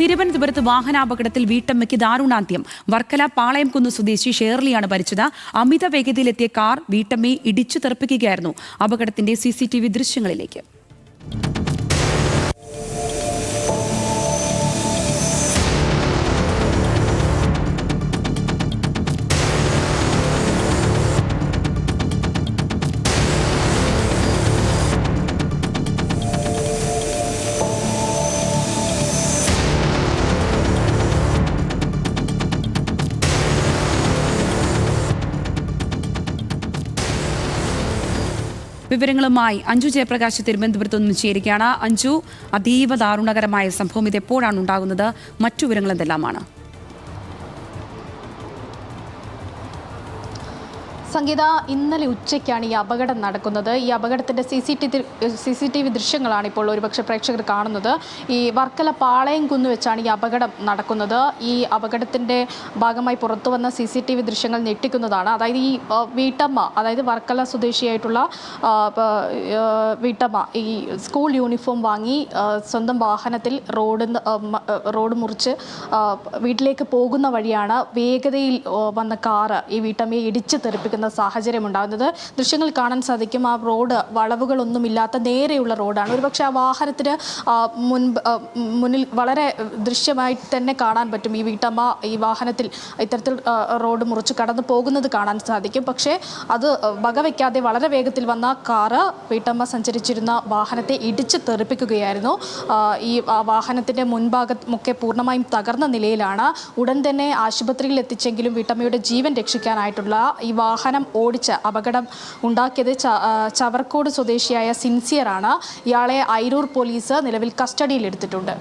തിരുവനന്തപുരത്ത് വാഹനാപകടത്തിൽ വീട്ടമ്മയ്ക്ക് ദാരുണാന്ത്യം. വർക്കല പാളയംകുന്ന് സ്വദേശി ഷേർലിയാണ് മരിച്ചത്. അമിത വേഗതയിലെത്തിയ കാർ വീട്ടമ്മയെ ഇടിച്ചു തെറിപ്പിക്കുകയായിരുന്നു. അപകടത്തിന്റെ CCTV ദൃശ്യങ്ങളിലേക്ക്. വിവരങ്ങളുമായി അഞ്ജു ജയപ്രകാശ് തിരുവനന്തപുരത്ത് നിന്നും ചേരുകയാണ്. അഞ്ജു, അതീവ ദാരുണകരമായ സംഭവം ഇത് എപ്പോഴാണ് ഉണ്ടാകുന്നത്? മറ്റു വിവരങ്ങൾ എന്തെല്ലാമാണ്? സംഗീത, ഇന്നലെ ഉച്ചയ്ക്കാണ് ഈ അപകടം നടക്കുന്നത്. ഈ അപകടത്തിൻ്റെ CCTV ദൃശ്യങ്ങളാണ് ഇപ്പോൾ ഒരുപക്ഷെ പ്രേക്ഷകർ കാണുന്നത്. ഈ വർക്കല പാളയംകുന്ന് വെച്ചാണ് ഈ അപകടം നടക്കുന്നത്. ഈ അപകടത്തിൻ്റെ ഭാഗമായി പുറത്തു വന്ന CCTV ദൃശ്യങ്ങൾ ഞെട്ടിക്കുന്നതാണ്. അതായത് ഈ വീട്ടമ്മ, അതായത് വർക്കല സ്വദേശിയായിട്ടുള്ള വീട്ടമ്മ ഈ സ്കൂൾ യൂണിഫോം വാങ്ങി സ്വന്തം വാഹനത്തിൽ റോഡ് മുറിച്ച് വീട്ടിലേക്ക് പോകുന്ന വഴിയാണ് വേഗതയിൽ വന്ന കാറ് ഈ വീട്ടമ്മയെ ഇടിച്ച് തെറിപ്പിക്കുന്നത് സാഹചര്യം ഉണ്ടാകുന്നത്. ദൃശ്യങ്ങൾ കാണാൻ സാധിക്കും. ആ റോഡ് വളവുകളൊന്നുമില്ലാത്ത നേരെയുള്ള റോഡാണ്. ഒരുപക്ഷെ ആ വാഹനത്തിന് മുന്നിൽ വളരെ ദൃശ്യമായി തന്നെ കാണാൻ പറ്റും. ഈ വീട്ടമ്മ ഈ വാഹനത്തിൽ ഇത്തരത്തിൽ റോഡ് മുറിച്ച് കടന്നു പോകുന്നത് കാണാൻ സാധിക്കും. പക്ഷേ അത് വകവയ്ക്കാതെ വളരെ വേഗത്തിൽ വന്ന കാറ് വീട്ടമ്മ സഞ്ചരിച്ചിരുന്ന വാഹനത്തെ ഇടിച്ച് തെറിപ്പിക്കുകയായിരുന്നു. ഈ വാഹനത്തിൻ്റെ മുൻഭാഗമൊക്കെ പൂർണ്ണമായും തകർന്ന നിലയിലാണ്. ഉടൻ തന്നെ ആശുപത്രിയിൽ എത്തിച്ചെങ്കിലും വീട്ടമ്മയുടെ ജീവൻ രക്ഷിക്കാനായിട്ടുള്ള ഈ വാഹനം ഓടിച്ച് അപകടം ഉണ്ടാക്കിയത് ചവർക്കോട് സ്വദേശിയായ സിൻസിയറാണ്. ഇയാളെ അയിരൂർ പോലീസ് നിലവിൽ കസ്റ്റഡിയിൽ എടുത്തിട്ടുണ്ട്.